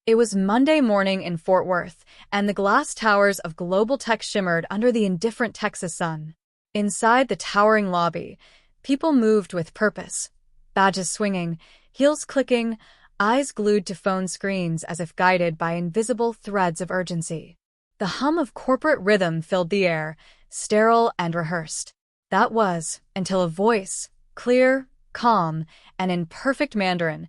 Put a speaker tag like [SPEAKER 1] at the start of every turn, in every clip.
[SPEAKER 1] It was Monday morning in Fort Worth, and the glass towers of global tech shimmered under the indifferent Texas sun. Inside the towering lobby, people moved with purpose, badges swinging, heels clicking, eyes glued to phone screens as if guided by invisible threads of urgency. The hum of corporate rhythm filled the air, sterile and rehearsed. That was, until a voice, clear, calm, and in perfect Mandarin,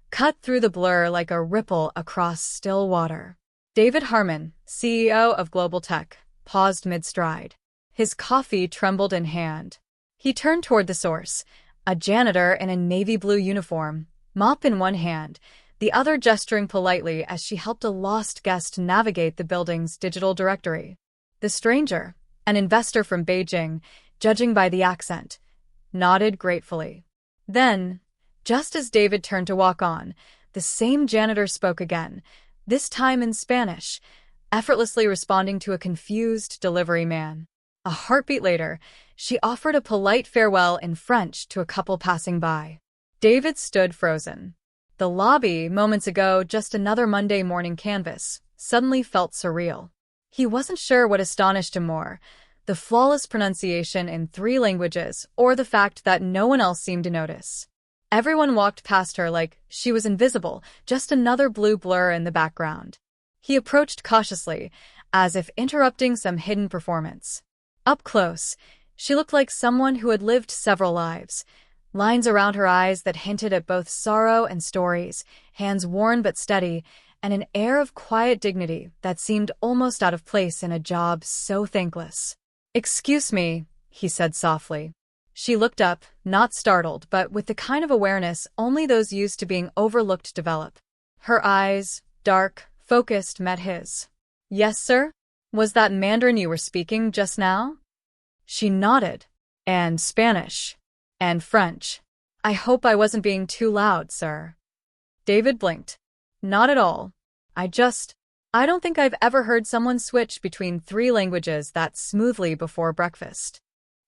[SPEAKER 1] cut through the blur like a ripple across still water. David Harmon, CEO of Global Tech, paused mid-stride. His coffee trembled in hand. He turned toward the source, a janitor in a navy blue uniform, mop in one hand, the other gesturing politely as she helped a lost guest navigate the building's digital directory. The stranger, an investor from Beijing, judging by the accent, nodded gratefully. Then, just as David turned to walk on, the same janitor spoke again, this time in Spanish, effortlessly responding to a confused delivery man. A heartbeat later, she offered a polite farewell in French to a couple passing by. David stood frozen. The lobby, moments ago just another Monday morning canvas, suddenly felt surreal. He wasn't sure what astonished him more, the flawless pronunciation in 3 languages or the fact that no one else seemed to notice. Everyone walked past her like she was invisible, just another blue blur in the background. He approached cautiously, as if interrupting some hidden performance. Up close, she looked like someone who had lived several lives. Lines around her eyes that hinted at both sorrow and stories, hands worn but steady, and an air of quiet dignity that seemed almost out of place in a job so thankless. "Excuse me," he said softly. She looked up, not startled, but with the kind of awareness only those used to being overlooked develop. Her eyes, dark, focused, met his. "Yes, sir? Was that Mandarin you were speaking just now?" She nodded. "And Spanish. And French. I hope I wasn't being too loud, sir." David blinked. "Not at all. I don't think I've ever heard someone switch between 3 languages that smoothly before breakfast."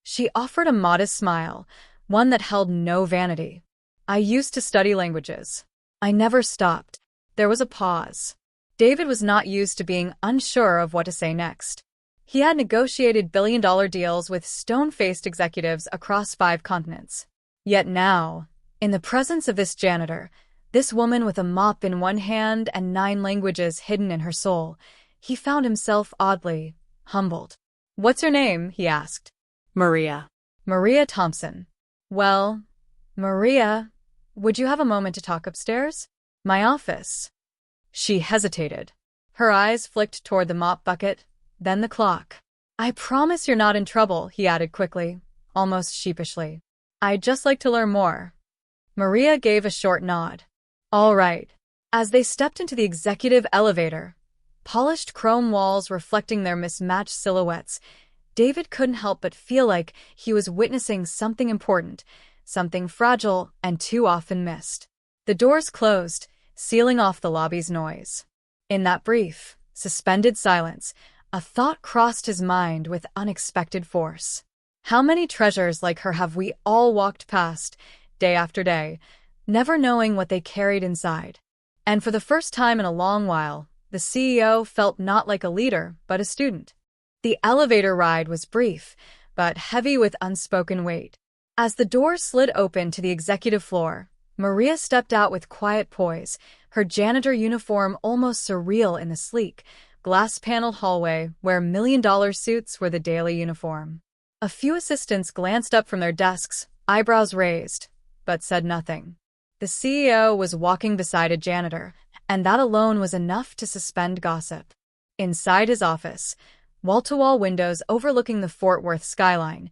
[SPEAKER 1] She offered a modest smile, one that held no vanity. "I used to study languages. I never stopped." There was a pause. David was not used to being unsure of what to say next. He had negotiated billion-dollar deals with stone-faced executives across 5 continents. Yet now, in the presence of this janitor, this woman with a mop in one hand and 9 languages hidden in her soul, he found himself oddly humbled. "What's your name?" he asked.
[SPEAKER 2] Maria.
[SPEAKER 1] "Maria Thompson. Well, Maria, would you have a moment to talk upstairs? My office." She hesitated. Her eyes flicked toward the mop bucket, then the clock. "I promise you're not in trouble," he added quickly, almost sheepishly. "I'd just like to learn more." Maria gave a short nod. "All right." As they stepped into the executive elevator, polished chrome walls reflecting their mismatched silhouettes, David couldn't help but feel like he was witnessing something important, something fragile and too often missed. The doors closed, sealing off the lobby's noise. In that brief, suspended silence, a thought crossed his mind with unexpected force. How many treasures like her have we all walked past, day after day, never knowing what they carried inside? And for the first time in a long while, the CEO felt not like a leader, but a student. The elevator ride was brief, but heavy with unspoken weight. As the door slid open to the executive floor, Maria stepped out with quiet poise, her janitor uniform almost surreal in the sleek, glass-paneled hallway where million-dollar suits were the daily uniform. A few assistants glanced up from their desks, eyebrows raised, but said nothing. The CEO was walking beside a janitor, and that alone was enough to suspend gossip. Inside his office, wall-to-wall windows overlooking the Fort Worth skyline,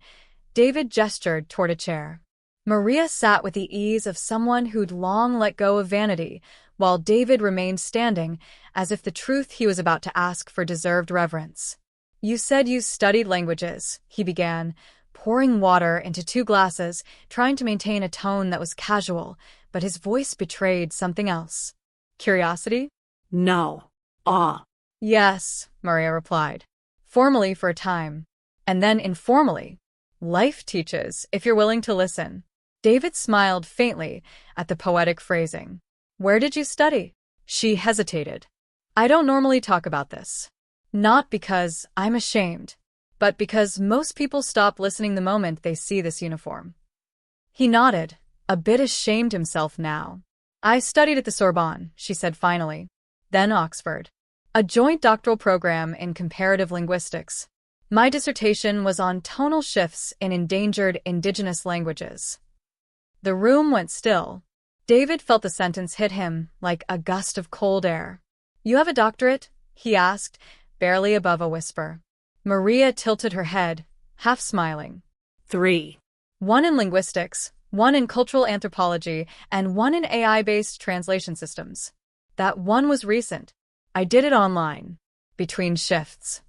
[SPEAKER 1] David gestured toward a chair. Maria sat with the ease of someone who'd long let go of vanity, while David remained standing, as if the truth he was about to ask for deserved reverence. "You said you studied languages," he began, pouring water into 2 glasses, trying to maintain a tone that was casual, but his voice betrayed something else. "Curiosity?"
[SPEAKER 2] No. Awe.
[SPEAKER 1] "Yes," Maria replied. "Formally for a time, and then informally. Life teaches, if you're willing to listen." David smiled faintly at the poetic phrasing. "Where did you study?" She hesitated. I don't normally talk about this. Not because I'm ashamed, but because most people stop listening the moment they see this uniform. He nodded, a bit ashamed himself now. I studied at the Sorbonne, she said finally. Then Oxford. A joint doctoral program in comparative linguistics. My dissertation was on tonal shifts in endangered indigenous languages. The room went still. David felt the sentence hit him like a gust of cold air. You have a doctorate? He asked, barely above a whisper. Maria tilted her head, half smiling.
[SPEAKER 2] 3.
[SPEAKER 1] One in linguistics, one in cultural anthropology, and one in AI-based translation systems. That one was recent. I did it online, between shifts.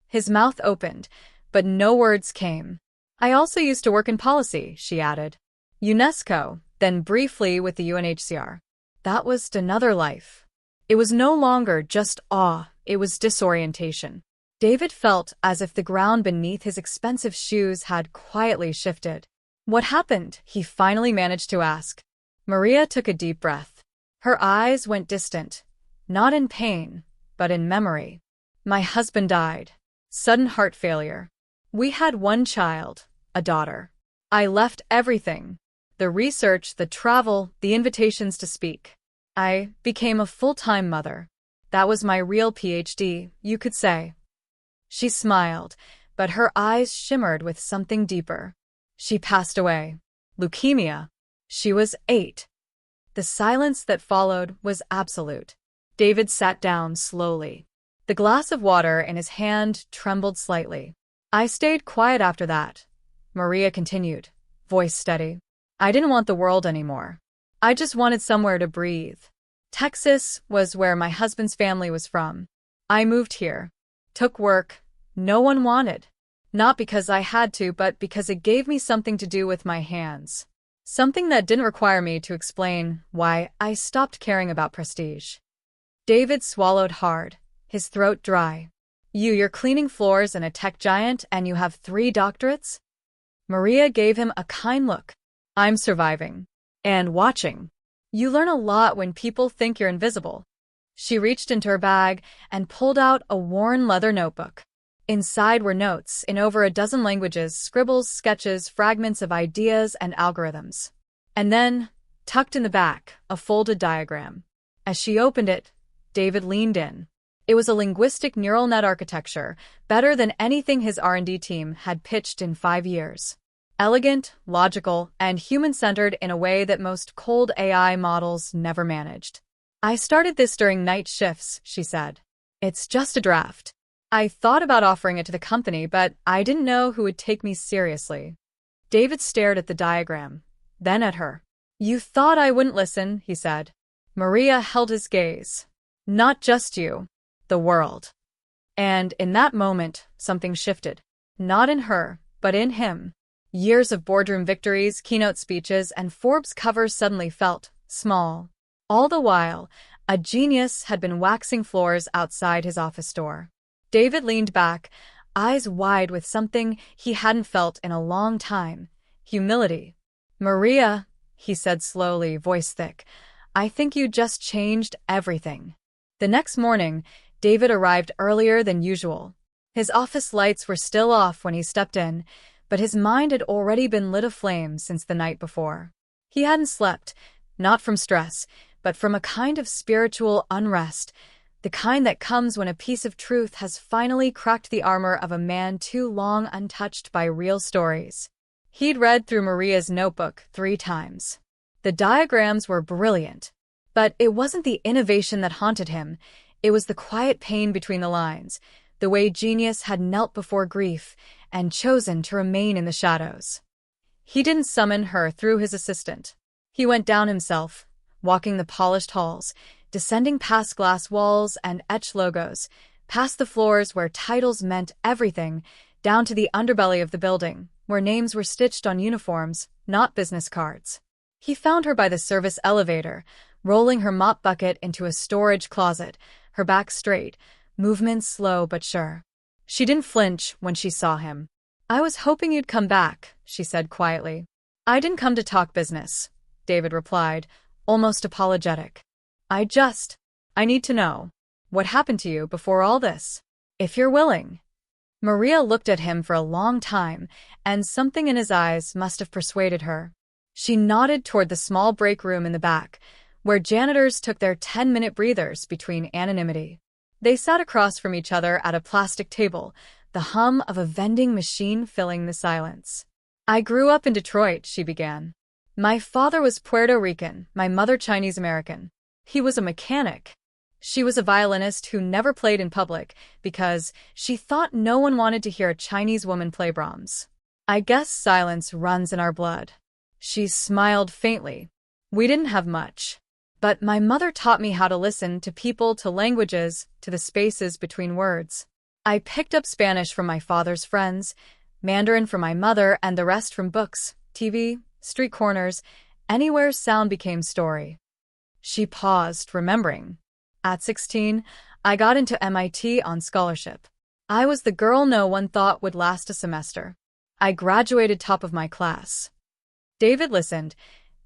[SPEAKER 1] His mouth opened, but no words came. I also used to work in policy, she added. UNESCO, then briefly with the UNHCR. That was another life. It was no longer just awe, it was disorientation. David felt as if the ground beneath his expensive shoes had quietly shifted. What happened? He finally managed to ask. Maria took a deep breath. Her eyes went distant, not in pain, but in memory. My husband died. Sudden heart failure. We had one child, a daughter. I left everything. The research, the travel, the invitations to speak. I became a full-time mother. That was my real PhD, you could say. She smiled, but her eyes shimmered with something deeper. She passed away. Leukemia. She was 8. The silence that followed was absolute. David sat down slowly. The glass of water in his hand trembled slightly. I stayed quiet after that. Maria continued, voice steady. I didn't want the world anymore. I just wanted somewhere to breathe. Texas was where my husband's family was from. I moved here. Took work no one wanted. Not because I had to, but because it gave me something to do with my hands. Something that didn't require me to explain why I stopped caring about prestige. David swallowed hard, his throat dry. You're cleaning floors in a tech giant and you have 3 doctorates? Maria gave him a kind look. I'm surviving. And watching. You learn a lot when people think you're invisible. She reached into her bag and pulled out a worn leather notebook. Inside were notes in over a dozen languages, scribbles, sketches, fragments of ideas and algorithms. And then, tucked in the back, a folded diagram. As she opened it, David leaned in. It was a linguistic neural net architecture, better than anything his R&D team had pitched in 5 years. Elegant, logical, and human-centered in a way that most cold AI models never managed. I started this during night shifts, she said. It's just a draft. I thought about offering it to the company, but I didn't know who would take me seriously. David stared at the diagram, then at her. You thought I wouldn't listen, he said. Maria held his gaze. Not just you, the world. And in that moment, something shifted. Not in her, but in him. Years of boardroom victories, keynote speeches, and Forbes covers suddenly felt small. All the while, a genius had been waxing floors outside his office door. David leaned back, eyes wide with something he hadn't felt in a long time. Humility. Maria, he said slowly, voice thick, I think you just changed everything. The next morning, David arrived earlier than usual. His office lights were still off when he stepped in, but his mind had already been lit aflame since the night before. He hadn't slept, not from stress, but from a kind of spiritual unrest, the kind that comes when a piece of truth has finally cracked the armor of a man too long untouched by real stories. He'd read through Maria's notebook 3 times. The diagrams were brilliant, but it wasn't the innovation that haunted him. It was the quiet pain between the lines, the way genius had knelt before grief and chosen to remain in the shadows. He didn't summon her through his assistant. He went down himself, walking the polished halls, descending past glass walls and etched logos, past the floors where titles meant everything, down to the underbelly of the building, where names were stitched on uniforms, not business cards. He found her by the service elevator, rolling her mop bucket into a storage closet, her back straight, movements slow but sure. She didn't flinch when she saw him. I was hoping you'd come back, she said quietly. I didn't come to talk business, David replied, almost apologetic. I just I need to know. What happened to you before all this? If you're willing. Maria looked at him for a long time, and something in his eyes must have persuaded her. She nodded toward the small break room in the back, where janitors took their 10-minute breathers between anonymity. They sat across from each other at a plastic table, the hum of a vending machine filling the silence. I grew up in Detroit, she began. My father was Puerto Rican, my mother Chinese American. He was a mechanic. She was a violinist who never played in public because she thought no one wanted to hear a Chinese woman play Brahms. I guess silence runs in our blood. She smiled faintly. We didn't have much. But my mother taught me how to listen to people, to languages, to the spaces between words. I picked up Spanish from my father's friends, Mandarin from my mother, and the rest from books, TV, street corners, anywhere sound became story. She paused, remembering. At 16, I got into MIT on scholarship. I was the girl no one thought would last a semester. I graduated top of my class. David listened,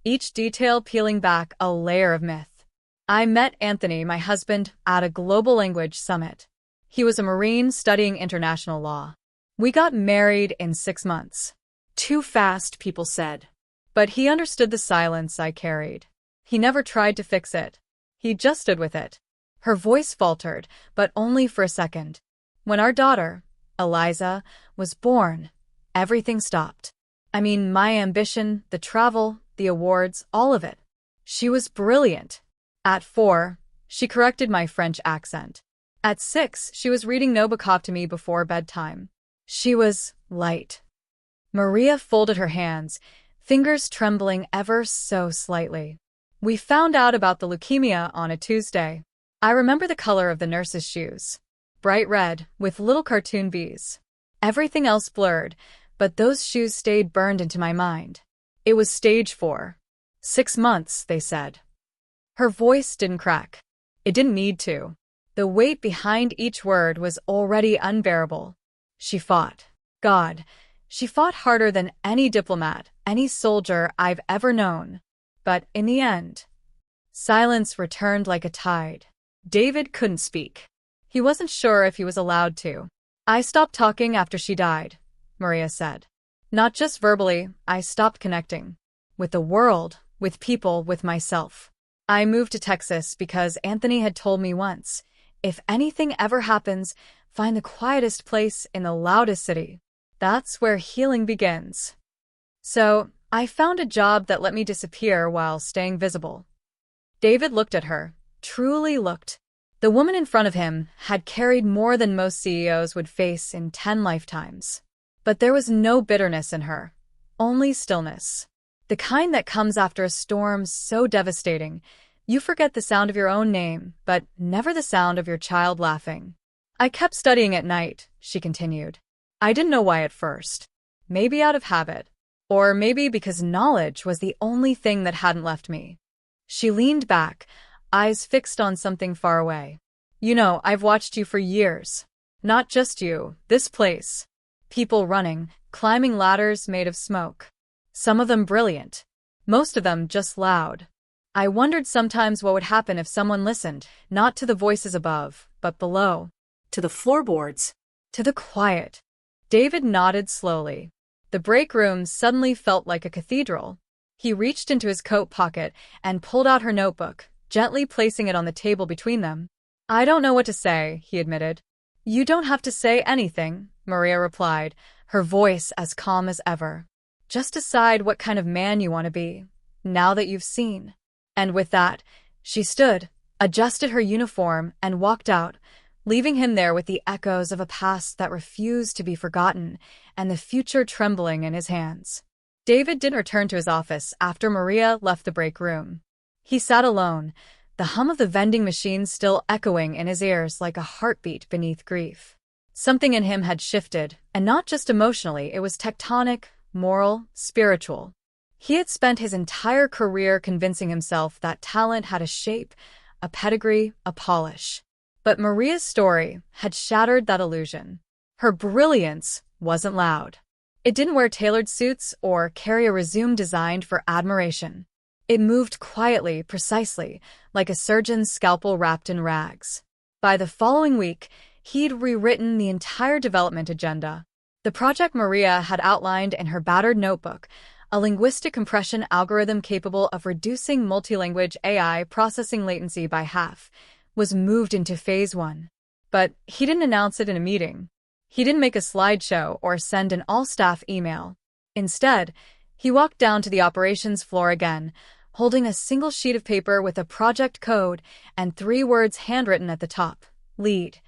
[SPEAKER 1] each detail peeling back a layer of myth. I met Anthony, my husband, at a global language summit. He was a Marine studying international law. We got married in 6 months.
[SPEAKER 2] Too fast, people said.
[SPEAKER 1] But he understood the silence I carried. He never tried to fix it. He just stood with it. Her voice faltered, but only for a second. When our daughter, Eliza, was born, everything stopped. I mean, my ambition, the travel, the awards, all of it. She was brilliant. At 4, she corrected my French accent. At 6, she was reading Nabokov to me before bedtime. She was light. Maria folded her hands, fingers trembling ever so slightly. We found out about the leukemia on a Tuesday. I remember the color of the nurse's shoes. Bright red, with little cartoon bees. Everything else blurred, but those shoes stayed burned into my mind. It was stage 4. 6 months, they said. Her voice didn't crack. It didn't need to. The weight behind each word was already unbearable. She fought. God, she fought harder than any diplomat, any soldier I've ever known. But in the end, silence returned like a tide. David couldn't speak. He wasn't sure if he was allowed to. I stopped talking after she died, Maria said. Not just verbally, I stopped connecting. With the world, with people, with myself. I moved to Texas because Anthony had told me once, if anything ever happens, find the quietest place in the loudest city. That's where healing begins. So, I found a job that let me disappear while staying visible. David looked at her, truly looked. The woman in front of him had carried more than most CEOs would face in 10 lifetimes. But there was no bitterness in her, only stillness. The kind that comes after a storm so devastating, you forget the sound of your own name, but never the sound of your child laughing. I kept studying at night, she continued. I didn't know why at first. Maybe out of habit. Or maybe because knowledge was the only thing that hadn't left me. She leaned back, eyes fixed on something far away. You know, I've watched you for years. Not just you, this place. People running, climbing ladders made of smoke. Some of them brilliant. Most of them just loud. I wondered sometimes what would happen if someone listened, not to the voices above, but below.
[SPEAKER 2] To the floorboards.
[SPEAKER 1] To the quiet. David nodded slowly. The break room suddenly felt like a cathedral. He reached into his coat pocket and pulled out her notebook, gently placing it on the table between them. I don't know what to say, he admitted. You don't have to say anything, Maria replied, her voice as calm as ever. Just decide what kind of man you want to be, now that you've seen. And with that, she stood, adjusted her uniform, and walked out, leaving him there with the echoes of a past that refused to be forgotten and the future trembling in his hands. David didn't return to his office after Maria left the break room. He sat alone, the hum of the vending machine still echoing in his ears like a heartbeat beneath grief. Something in him had shifted, and not just emotionally, it was tectonic, moral, spiritual. He had spent his entire career convincing himself that talent had a shape, a pedigree, a polish. But Maria's story had shattered that illusion. Her brilliance wasn't loud. It didn't wear tailored suits or carry a resume designed for admiration. It moved quietly, precisely, like a surgeon's scalpel wrapped in rags. By the following week, he'd rewritten the entire development agenda. The project Maria had outlined in her battered notebook, a linguistic compression algorithm capable of reducing multilanguage AI processing latency by half, was moved into phase 1. But he didn't announce it in a meeting. He didn't make a slideshow or send an all-staff email. Instead, he walked down to the operations floor again, holding a single sheet of paper with a project code and 3 words handwritten at the top. Lead.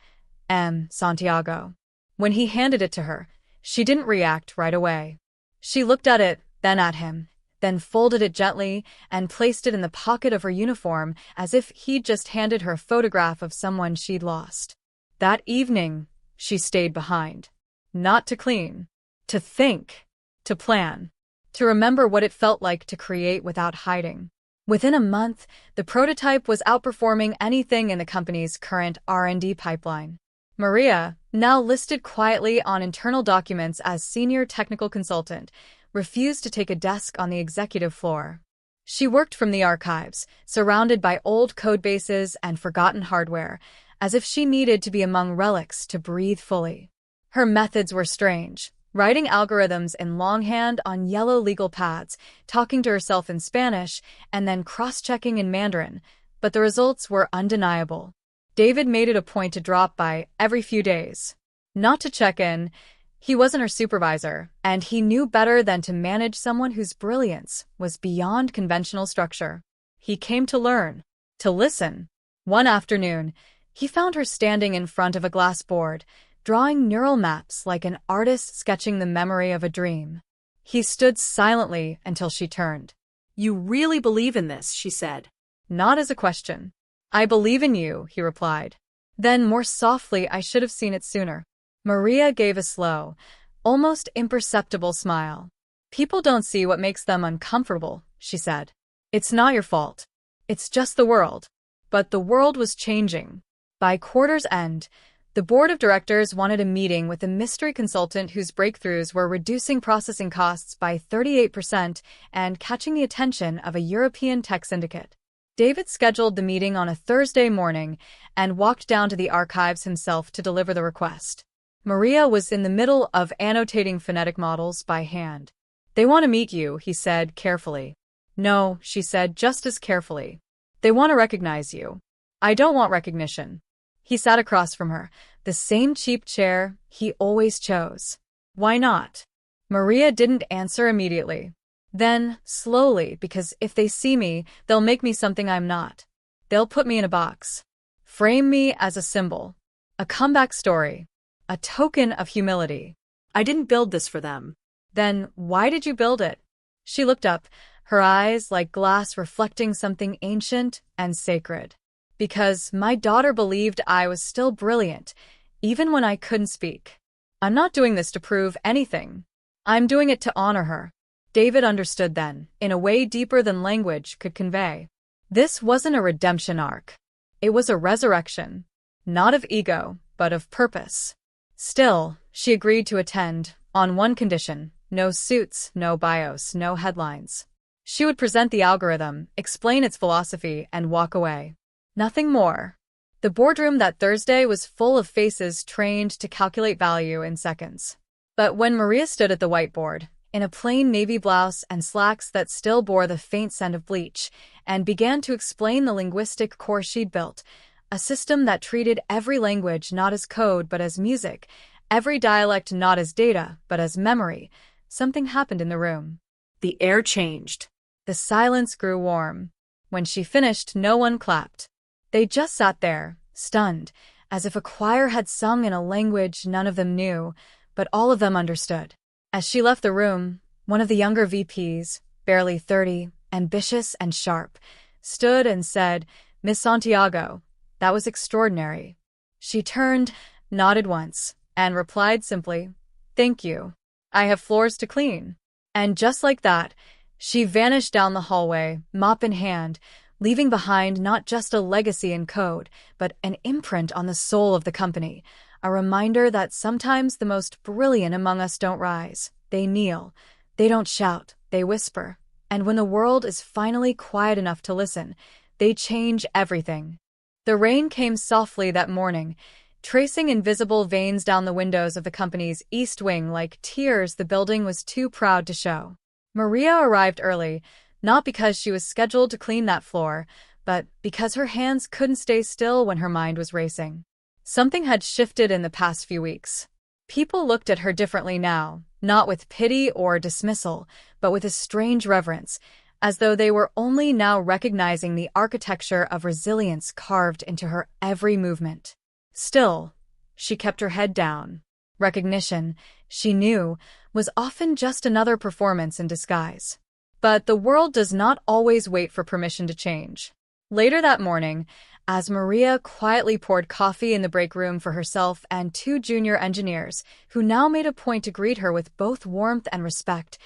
[SPEAKER 1] M. Santiago. When he handed it to her, she didn't react right away. She looked at it, then at him, then folded it gently and placed it in the pocket of her uniform as if he'd just handed her a photograph of someone she'd lost. That evening, she stayed behind. Not to clean. To think. To plan. To remember what it felt like to create without hiding. Within a month, the prototype was outperforming anything in the company's current R&D pipeline. Maria, now listed quietly on internal documents as senior technical consultant, refused to take a desk on the executive floor. She worked from the archives, surrounded by old codebases and forgotten hardware, as if she needed to be among relics to breathe fully. Her methods were strange. Writing algorithms in longhand on yellow legal pads, talking to herself in Spanish, and then cross-checking in Mandarin, but the results were undeniable. David made it a point to drop by every few days. Not to check in. He wasn't her supervisor, and he knew better than to manage someone whose brilliance was beyond conventional structure. He came to learn, to listen. One afternoon, he found her standing in front of a glass board, drawing neural maps like an artist sketching the memory of a dream. He stood silently until she turned.
[SPEAKER 2] "You really believe in this," she said.
[SPEAKER 1] Not as a question. "I believe in you," he replied. Then, more softly, "I should have seen it sooner." Maria gave a slow, almost imperceptible smile. "People don't see what makes them uncomfortable," she said. "It's not your fault. It's just the world." But the world was changing. By quarter's end, the board of directors wanted a meeting with a mystery consultant whose breakthroughs were reducing processing costs by 38% and catching the attention of a European tech syndicate. David scheduled the meeting on a Thursday morning and walked down to the archives himself to deliver the request. Maria was in the middle of annotating phonetic models by hand. "They want to meet you," he said carefully. "No," she said just as carefully. "They want to recognize you." "I don't want recognition." He sat across from her, the same cheap chair he always chose. "Why not?" Maria didn't answer immediately. Then, slowly, "Because if they see me, they'll make me something I'm not. They'll put me in a box. Frame me as a symbol. A comeback story. A token of humility."
[SPEAKER 2] "I didn't build this for them."
[SPEAKER 1] "Then why did you build it?" She looked up, her eyes like glass reflecting something ancient and sacred. "Because my daughter believed I was still brilliant, even when I couldn't speak. I'm not doing this to prove anything. I'm doing it to honor her." David understood then, in a way deeper than language could convey. This wasn't a redemption arc. It was a resurrection. Not of ego, but of purpose. Still, she agreed to attend, on one condition: no suits, no bios, no headlines. She would present the algorithm, explain its philosophy, and walk away. Nothing more. The boardroom that Thursday was full of faces trained to calculate value in seconds. But when Maria stood at the whiteboard, in a plain navy blouse and slacks that still bore the faint scent of bleach, and began to explain the linguistic core she'd built, a system that treated every language not as code but as music, every dialect not as data but as memory, something happened in the room.
[SPEAKER 2] The air changed.
[SPEAKER 1] The silence grew warm. When she finished, no one clapped. They just sat there, stunned, as if a choir had sung in a language none of them knew, but all of them understood. As she left the room, one of the younger VPs, barely 30, ambitious and sharp, stood and said, "Miss Santiago, that was extraordinary." She turned, nodded once, and replied simply, "Thank you. I have floors to clean." And just like that, she vanished down the hallway, mop in hand, leaving behind not just a legacy in code, but an imprint on the soul of the company, a reminder that sometimes the most brilliant among us don't rise, they kneel. They don't shout, they whisper. And when the world is finally quiet enough to listen, they change everything. The rain came softly that morning, tracing invisible veins down the windows of the company's east wing like tears the building was too proud to show. Maria arrived early, not because she was scheduled to clean that floor, but because her hands couldn't stay still when her mind was racing. Something had shifted in the past few weeks. People looked at her differently now, not with pity or dismissal, but with a strange reverence, as though they were only now recognizing the architecture of resilience carved into her every movement. Still, she kept her head down. Recognition, she knew, was often just another performance in disguise. But the world does not always wait for permission to change. Later that morning, as Maria quietly poured coffee in the break room for herself and two junior engineers, who now made a point to greet her with both warmth and respect,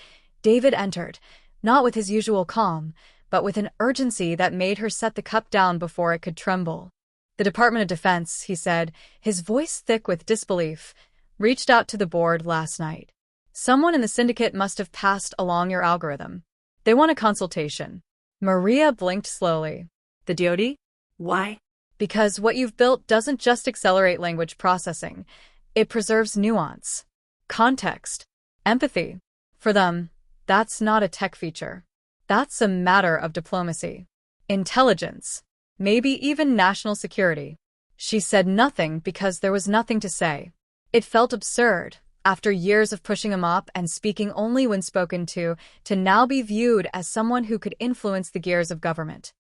[SPEAKER 1] David entered, not with his usual calm, but with an urgency that made her set the cup down before it could tremble. "The Department of Defense," he said, his voice thick with disbelief, "reached out to the board last night. Someone in the syndicate must have passed along your algorithm. They want a consultation." Maria blinked slowly.
[SPEAKER 2] The DoD? Why?
[SPEAKER 1] "Because what you've built doesn't just accelerate language processing. It preserves nuance, context, empathy. For them, that's not a tech feature. That's a matter of diplomacy, intelligence, maybe even national security." She said nothing because there was nothing to say. It felt absurd, after years of pushing a mop and speaking only when spoken to now be viewed as someone who could influence the gears of government.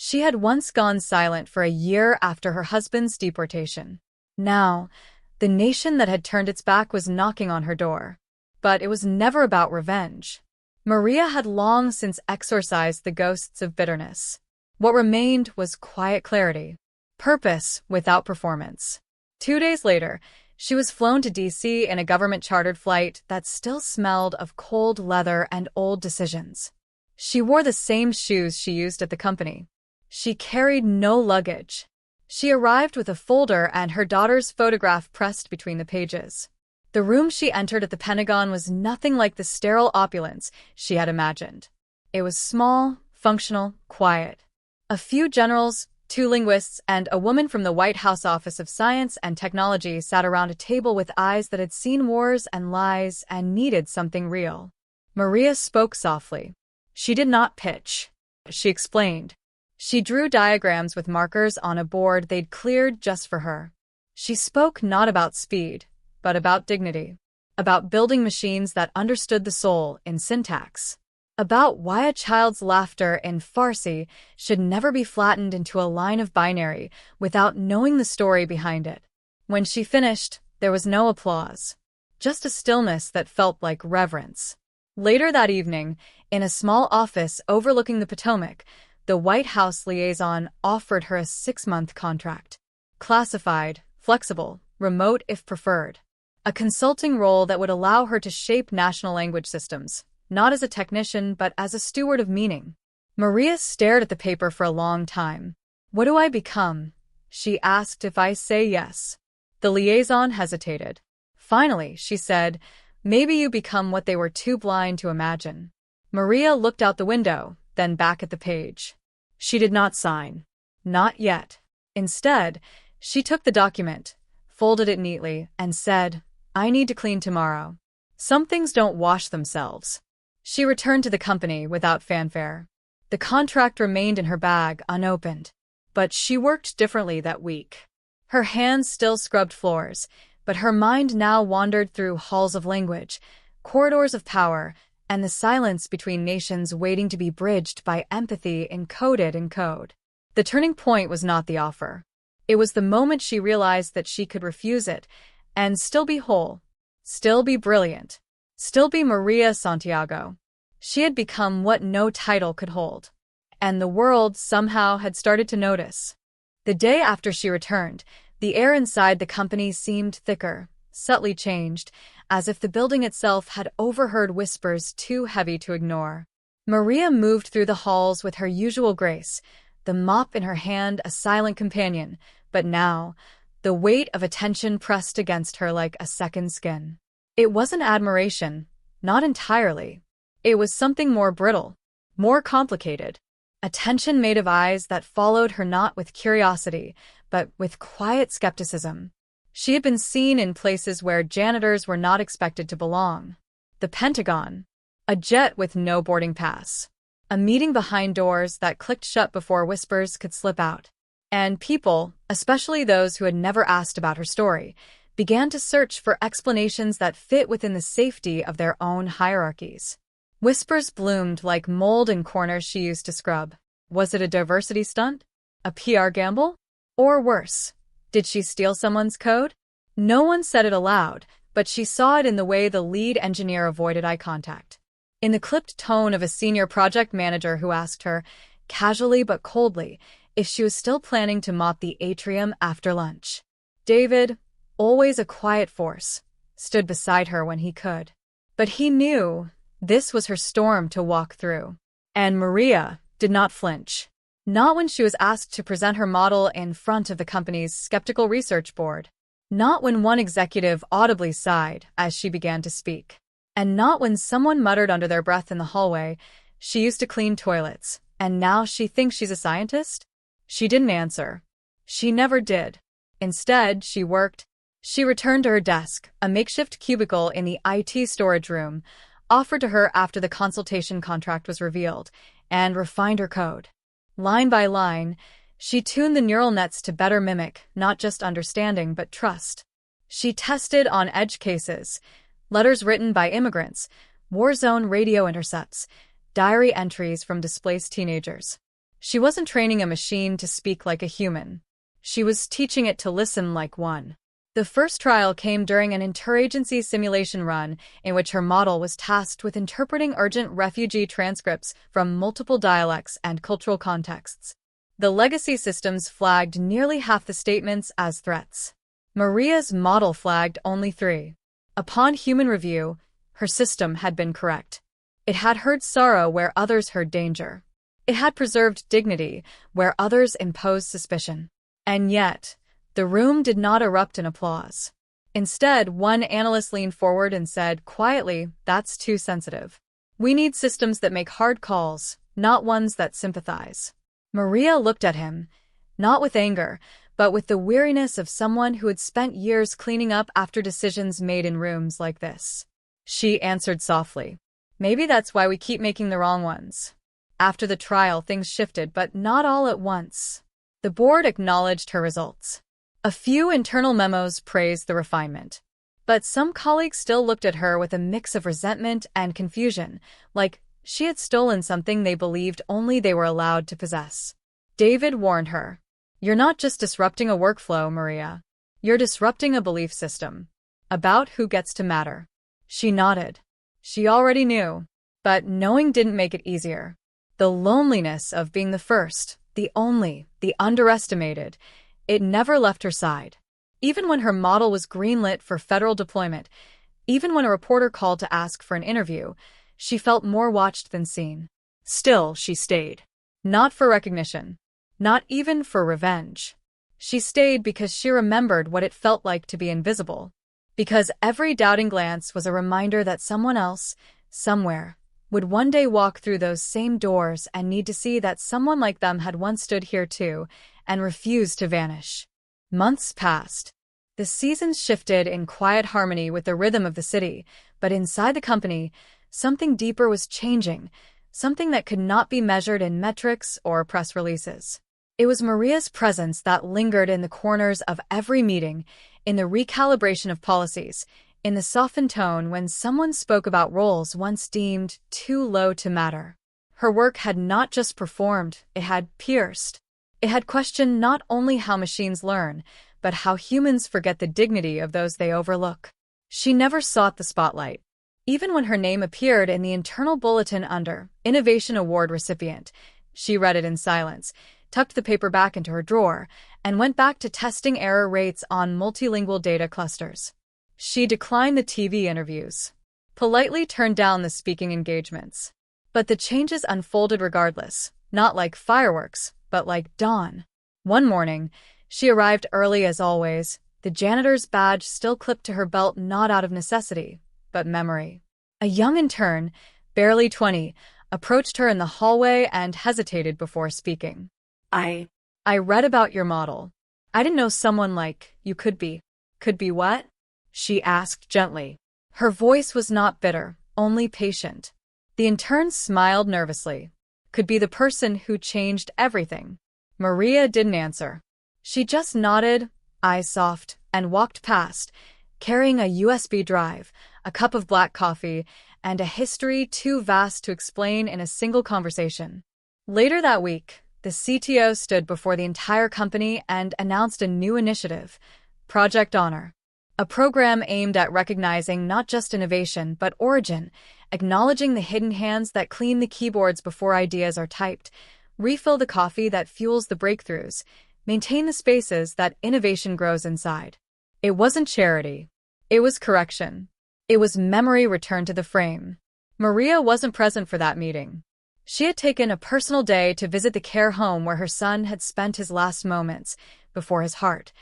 [SPEAKER 1] She had once gone silent for a year after her husband's deportation. Now, the nation that had turned its back was knocking on her door. But it was never about revenge. Maria had long since exorcised the ghosts of bitterness. What remained was quiet clarity, purpose without performance. 2 days later, she was flown to D.C. in a government-chartered flight that still smelled of cold leather and old decisions. She wore the same shoes she used at the company. She carried no luggage. She arrived with a folder and her daughter's photograph pressed between the pages. The room she entered at the Pentagon was nothing like the sterile opulence she had imagined. It was small, functional, quiet. A few generals, 2 linguists, and a woman from the White House Office of Science and Technology sat around a table with eyes that had seen wars and lies and needed something real. Maria spoke softly. She did not pitch. She explained. She drew diagrams with markers on a board they'd cleared just for her. She spoke not about speed, but about dignity. About building machines that understood the soul in syntax. About why a child's laughter in Farsi should never be flattened into a line of binary without knowing the story behind it. When she finished, there was no applause. Just a stillness that felt like reverence. Later that evening, in a small office overlooking the Potomac, the White House liaison offered her a 6-month contract. Classified, flexible, remote if preferred. A consulting role that would allow her to shape national language systems, not as a technician but as a steward of meaning. Maria stared at the paper for a long time. "What do I become?" she asked. "If I say yes." The liaison hesitated. Finally, she said, "Maybe you become what they were too blind to imagine." Maria looked out the window, then back at the page. She did not sign. Not yet. Instead, she took the document, folded it neatly, and said, "I need to clean tomorrow. Some things don't wash themselves." She returned to the company without fanfare. The contract remained in her bag, unopened. But she worked differently that week. Her hands still scrubbed floors, but her mind now wandered through halls of language, corridors of power, and the silence between nations waiting to be bridged by empathy encoded in code. The turning point was not the offer. It was the moment she realized that she could refuse it, and still be whole, still be brilliant, still be Maria Santiago. She had become what no title could hold. And the world somehow had started to notice. The day after she returned, the air inside the company seemed thicker, subtly changed, as if the building itself had overheard whispers too heavy to ignore. Maria moved through the halls with her usual grace, the mop in her hand a silent companion, but now, the weight of attention pressed against her like a second skin. It wasn't admiration, not entirely. It was something more brittle, more complicated. Attention-native eyes that followed her not with curiosity, but with quiet skepticism. She had been seen in places where janitors were not expected to belong. The Pentagon. A jet with no boarding pass. A meeting behind doors that clicked shut before whispers could slip out. And people, especially those who had never asked about her story, began to search for explanations that fit within the safety of their own hierarchies. Whispers bloomed like mold in corners she used to scrub. Was it a diversity stunt? A PR gamble? Or worse, did she steal someone's code? No one said it aloud, but she saw it in the way the lead engineer avoided eye contact. In the clipped tone of a senior project manager who asked her, casually but coldly, if she was still planning to mop the atrium after lunch. David, always a quiet force, stood beside her when he could. But he knew this was her storm to walk through. And Maria did not flinch. Not when she was asked to present her model in front of the company's skeptical research board. Not when one executive audibly sighed as she began to speak. And not when someone muttered under their breath in the hallway, "She used to clean toilets, and now she thinks she's a scientist?" She didn't answer. She never did. Instead, she worked. She returned to her desk, a makeshift cubicle in the IT storage room, offered to her after the consultation contract was revealed, and refined her code. Line by line, she tuned the neural nets to better mimic not just understanding but trust. She tested on edge cases, letters written by immigrants, war zone radio intercepts, diary entries from displaced teenagers. She wasn't training a machine to speak like a human. She was teaching it to listen like one. The first trial came during an interagency simulation run in which her model was tasked with interpreting urgent refugee transcripts from multiple dialects and cultural contexts. The legacy systems flagged nearly half the statements as threats. Maria's model flagged only 3. Upon human review, her system had been correct. It had heard sorrow where others heard danger. It had preserved dignity where others imposed suspicion. And yet, the room did not erupt in applause. Instead, one analyst leaned forward and said quietly, "That's too sensitive. We need systems that make hard calls, not ones that sympathize." Maria looked at him, not with anger, but with the weariness of someone who had spent years cleaning up after decisions made in rooms like this. She answered softly, "Maybe that's why we keep making the wrong ones." After the trial, things shifted, but not all at once. The board acknowledged her results. A few internal memos praised the refinement. But some colleagues still looked at her with a mix of resentment and confusion, like she had stolen something they believed only they were allowed to possess. David warned her, "You're not just disrupting a workflow, Maria. You're disrupting a belief system. About who gets to matter." She nodded. She already knew. But knowing didn't make it easier. The loneliness of being the first, the only, the underestimated, it never left her side. Even when her model was greenlit for federal deployment, even when a reporter called to ask for an interview, she felt more watched than seen. Still, she stayed. Not for recognition. Not even for revenge. She stayed because she remembered what it felt like to be invisible. Because every doubting glance was a reminder that someone else, somewhere, would one day walk through those same doors and need to see that someone like them had once stood here too, and refused to vanish. Months passed. The seasons shifted in quiet harmony with the rhythm of the city, but inside the company, something deeper was changing, something that could not be measured in metrics or press releases. It was Maria's presence that lingered in the corners of every meeting, in the recalibration of policies, in the softened tone when someone spoke about roles once deemed too low to matter. Her work had not just performed, it had pierced. It had questioned not only how machines learn, but how humans forget the dignity of those they overlook. She never sought the spotlight. Even when her name appeared in the internal bulletin under Innovation Award recipient, she read it in silence, tucked the paper back into her drawer, and went back to testing error rates on multilingual data clusters. She declined the TV interviews, politely turned down the speaking engagements. But the changes unfolded regardless, not like fireworks, but like dawn. One morning, she arrived early as always, the janitor's badge still clipped to her belt not out of necessity, but memory. A young intern, barely 20, approached her in the hallway and hesitated before speaking.
[SPEAKER 2] I,
[SPEAKER 1] I read about your model. I didn't know someone like you could be. Could be what? She asked gently. Her voice was not bitter, only patient. The intern smiled nervously. Could be the person who changed everything. Maria didn't answer. She just nodded, eyes soft, and walked past, carrying a USB drive, a cup of black coffee, and a history too vast to explain in a single conversation. Later that week, the CTO stood before the entire company and announced a new initiative, Project Honor, a program aimed at recognizing not just innovation but origin, acknowledging the hidden hands that clean the keyboards before ideas are typed, refill the coffee that fuels the breakthroughs, maintain the spaces that innovation grows inside. It wasn't charity. It was correction. It was memory returned to the frame. Maria wasn't present for that meeting. She had taken a personal day to visit the care home where her son had spent his last moments before his heart,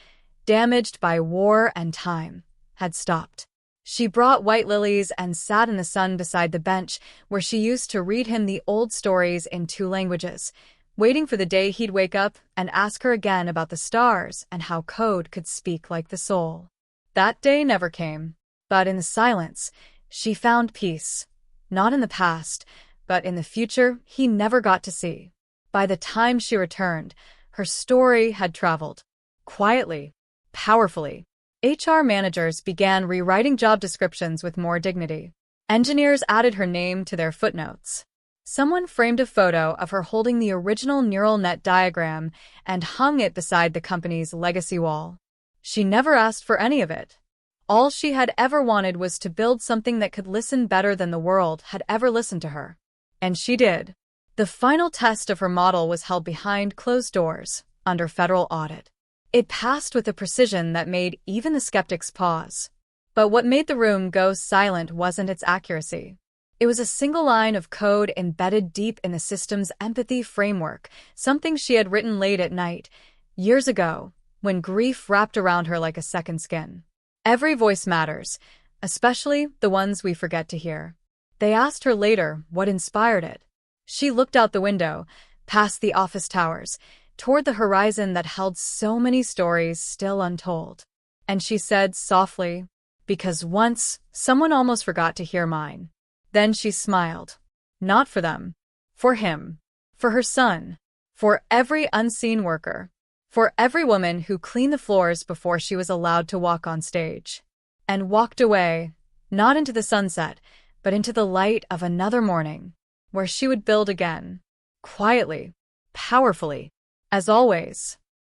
[SPEAKER 1] damaged by war and time, had stopped. She brought white lilies and sat in the sun beside the bench where she used to read him the old stories in 2 languages, waiting for the day he'd wake up and ask her again about the stars and how code could speak like the soul. That day never came, but in the silence, she found peace, not in the past, but in the future he never got to see. By the time she returned, her story had traveled. Quietly, powerfully. HR managers began rewriting job descriptions with more dignity. Engineers added her name to their footnotes. Someone framed a photo of her holding the original neural net diagram and hung it beside the company's legacy wall. She never asked for any of it. All she had ever wanted was to build something that could listen better than the world had ever listened to her. And she did. The final test of her model was held behind closed doors, under federal audit. It passed with a precision that made even the skeptics pause. But what made the room go silent wasn't its accuracy. It was a single line of code embedded deep in the system's empathy framework, something she had written late at night, years ago, when grief wrapped around her like a second skin. Every voice matters, especially the ones we forget to hear. They asked her later what inspired it. She looked out the window, past the office towers, toward the horizon that held so many stories still untold. And she said softly, "Because once, someone almost forgot to hear mine." Then she smiled. Not for them. For him. For her son. For every unseen worker. For every woman who cleaned the floors before she was allowed to walk on stage. And walked away, not into the sunset, but into the light of another morning, where she would build again. Quietly. Powerfully. As always.